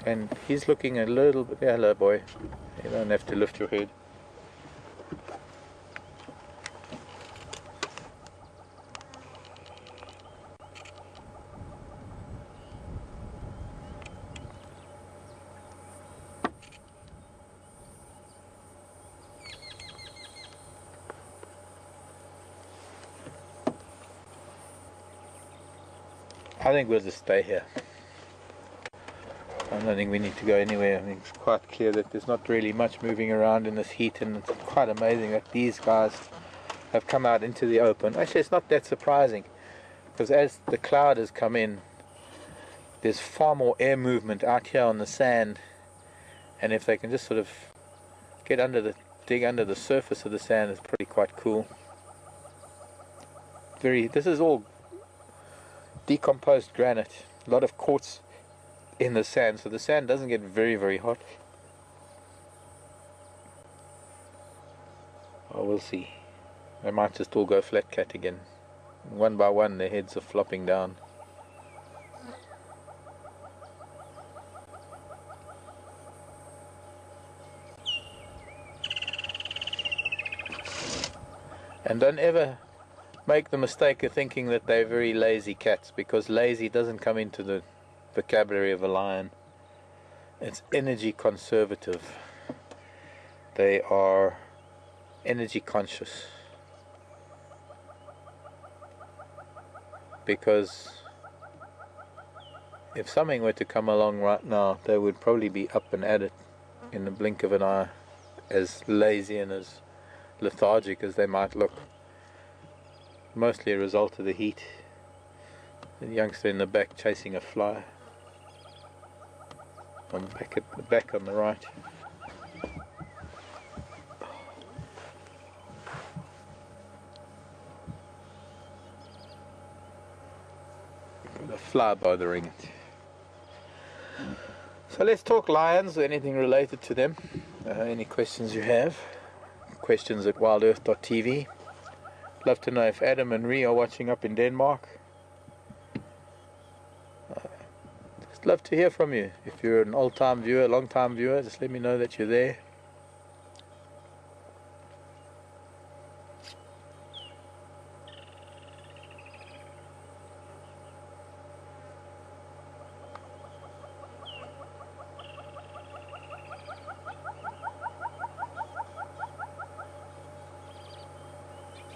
And he's looking a little bit. Hello, boy. You don't have to lift your head. I think we'll just stay here. I don't think we need to go anywhere. I think it's quite clear that there's not really much moving around in this heat, and it's quite amazing that these guys have come out into the open. Actually, it's not that surprising, because as the cloud has come in, there's far more air movement out here on the sand, and if they can just sort of get dig under the surface of the sand, it's pretty quite cool. This is all decomposed granite, a lot of quartz in the sand, so the sand doesn't get very hot. Oh, we'll see. They might just all go flat cat again. One by one their heads are flopping down. And don't ever make the mistake of thinking that they're very lazy cats, because lazy doesn't come into the vocabulary of a lion. It's energy conservative. They are energy conscious, because if something were to come along right now, they would probably be up and at it in the blink of an eye, as lazy and as lethargic as they might look. Mostly a result of the heat. The youngster in the back chasing a fly. On the back on the right. Got a fly bothering it. So let's talk lions or anything related to them. Any questions you have? Questions at wildearth.tv. Love to know if Adam and Ree are watching up in Denmark. Just love to hear from you. If you're an old-time viewer, long-time viewer, just let me know that you're there.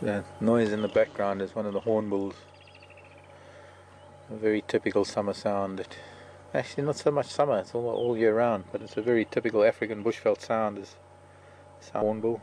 The noise in the background is one of the hornbills. A very typical summer sound. Actually, not so much summer, it's all year round, but it's a very typical African bushveld sound, is hornbill.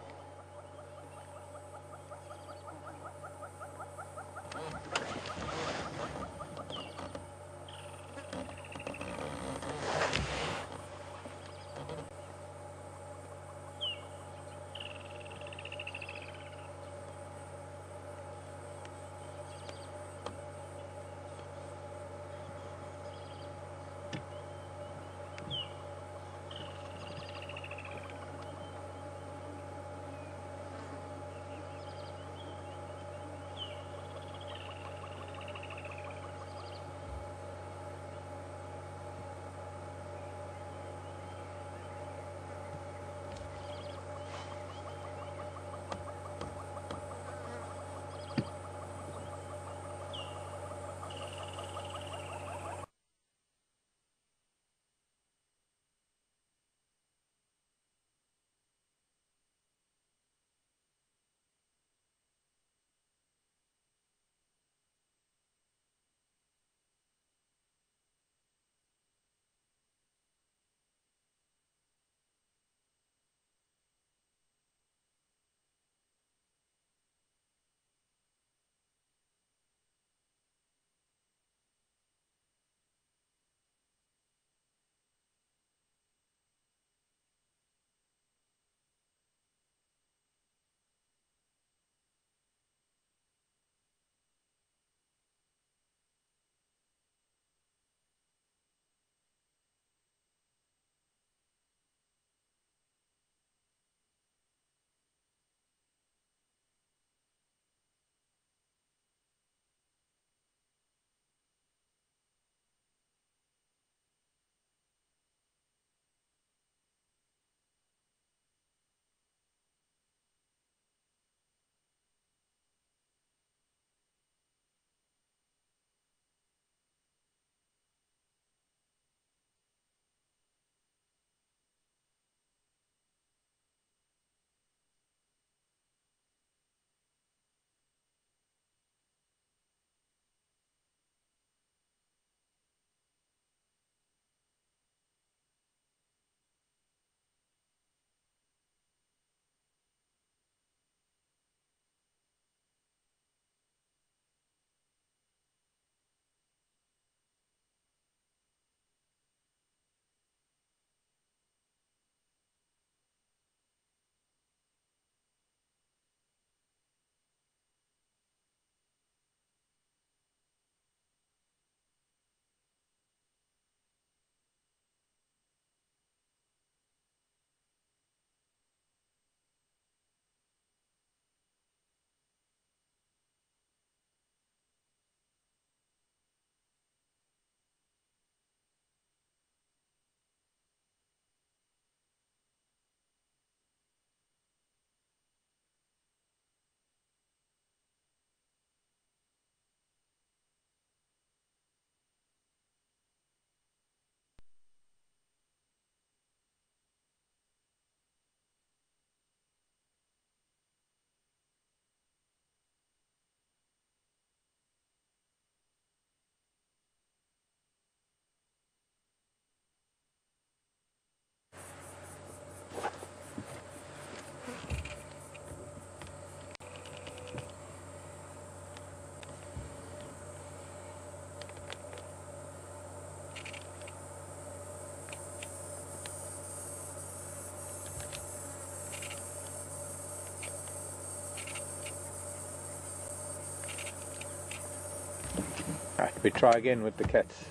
We try again with the cats.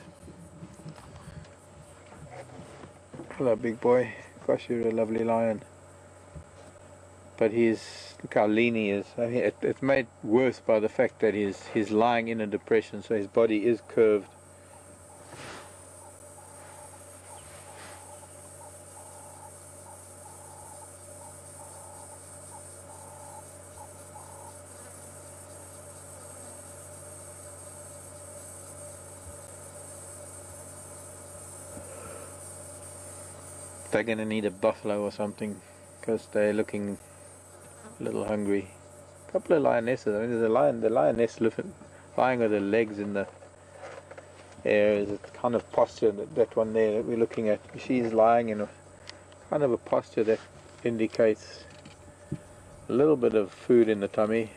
Hello, big boy. Gosh, you're a lovely lion. But look how lean he is. I mean, it's made worse by the fact that he's lying in a depression, so his body is curved. They're going to need a buffalo or something because they're looking a little hungry. A couple of lionesses. I mean, there's the lioness lying with her legs in the air. Is a kind of posture that one there that we're looking at. She's lying in a kind of a posture that indicates a little bit of food in the tummy.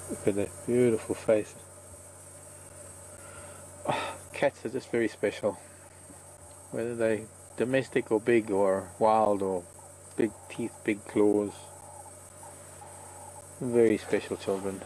Look at that beautiful face. Oh, cats are just very special. Whether they domestic or big or wild or big teeth, big claws. Very special children.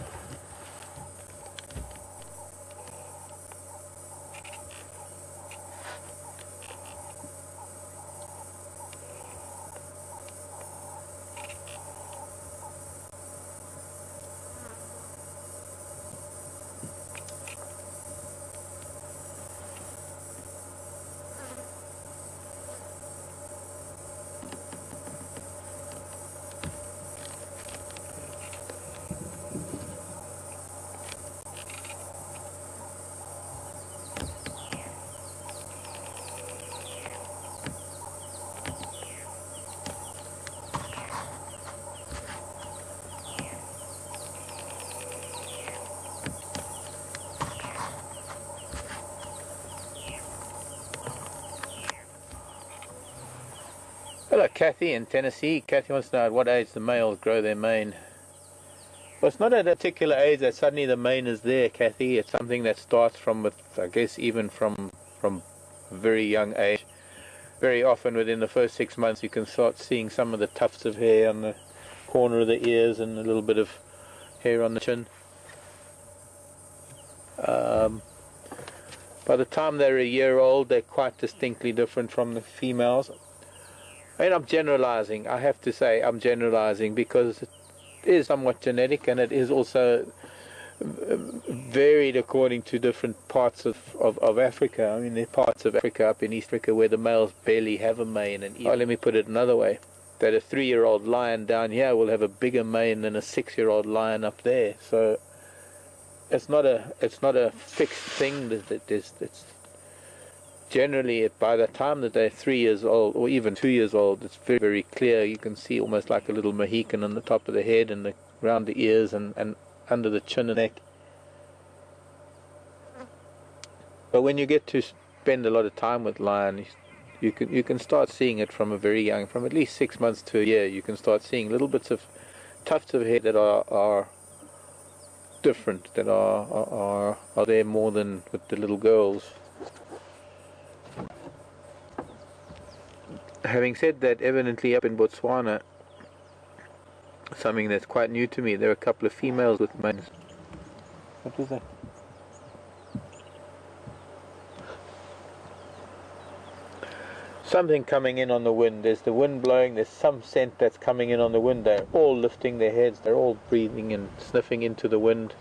Hello, Kathy in Tennessee. Kathy wants to know at what age the males grow their mane. Well, it's not at a particular age that suddenly the mane is there, Kathy. It's something that starts from, I guess, even from a very young age. Very often within the first 6 months you can start seeing some of the tufts of hair on the corner of the ears and a little bit of hair on the chin. By the time they're a year old, they're quite distinctly different from the females. I mean, I'm generalizing. I have to say I'm generalizing because it is somewhat genetic, and it is also varied according to different parts of Africa. I mean, there are parts of Africa up in East Africa where the males barely have a mane, and let me put it another way, that a 3-year-old lion down here will have a bigger mane than a 6-year-old lion up there. So it's not a fixed thing. It's generally, by the time that they're 3 years old or even 2 years old, it's very, very clear. You can see almost like a little Mohican on the top of the head and around the ears and under the chin and neck. But when you get to spend a lot of time with lions, you can start seeing it from a very young, from at least 6 months to a year. You can start seeing little bits of tufts of hair that are different, that are there more than with the little girls. Having said that, evidently up in Botswana, something that's quite new to me. There are a couple of females with manes. What was that? Something coming in on the wind. There's the wind blowing, there's some scent that's coming in on the wind. They're all lifting their heads, they're all breathing and sniffing into the wind.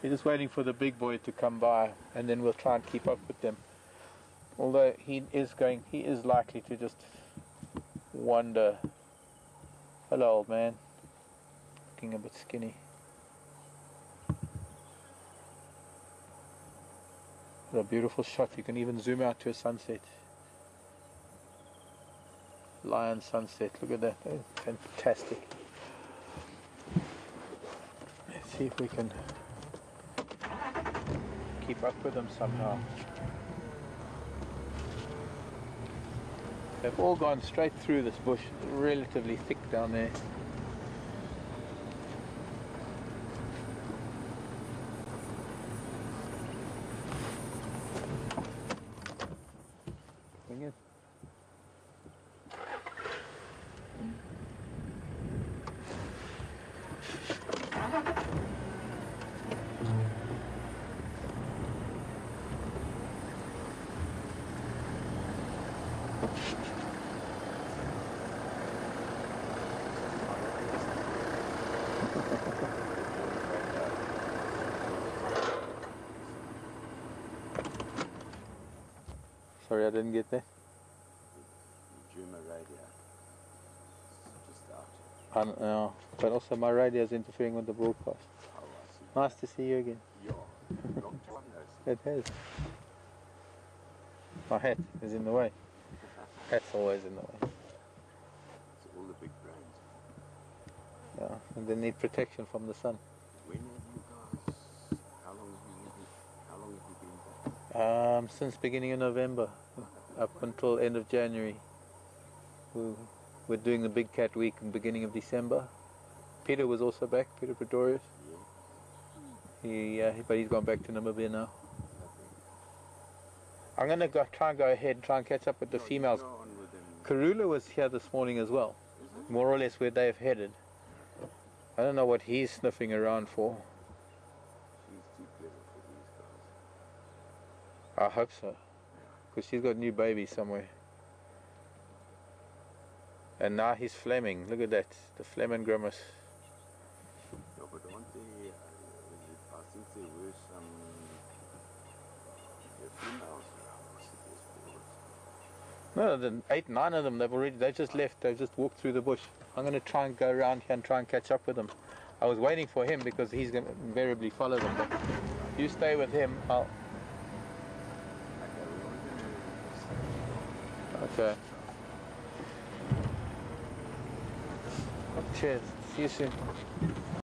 We're just waiting for the big boy to come by, and then we'll try and keep up with them. Although he is likely to just wander. Hello, old man. Looking a bit skinny. What a beautiful shot. You can even zoom out to a sunset. Lion sunset. Look at that. Oh, fantastic. Let's see if we can keep up with them somehow. They've all gone straight through this bush, relatively thick down there. Bring it. Sorry, I didn't get that. Nkuhuma radio. Just out. I don't know, but also my radio is interfering with the broadcast. Oh, I see. Nice to see you again. Yeah. Long time no see. It has. My hat is in the way. Hat's always in the way. It's all the big brands. Yeah, and they need protection from the sun. When have you guys? How long have you been back? Since beginning of November, up until end of January. We're doing the Big Cat Week in beginning of December. Peter was also back, Peter Pretorius. Yeah. But he's gone back to Namibia now. I'm going to try and go ahead and try and catch up with the females. Go on with them. Karula was here this morning as well, more or less where they've headed. I don't know what he's sniffing around for. She's too clever for these guys. I hope so, because she's got new babies somewhere. And now he's Fleming. Look at that, the Fleming grimace. Yeah, but aren't there, I think there were some No, the 8, 9 of them, they just left. They've just walked through the bush. I'm going to try and go around here and try and catch up with them. I was waiting for him because he's going to invariably follow them. But you stay with him. Okay. Cheers. See you soon.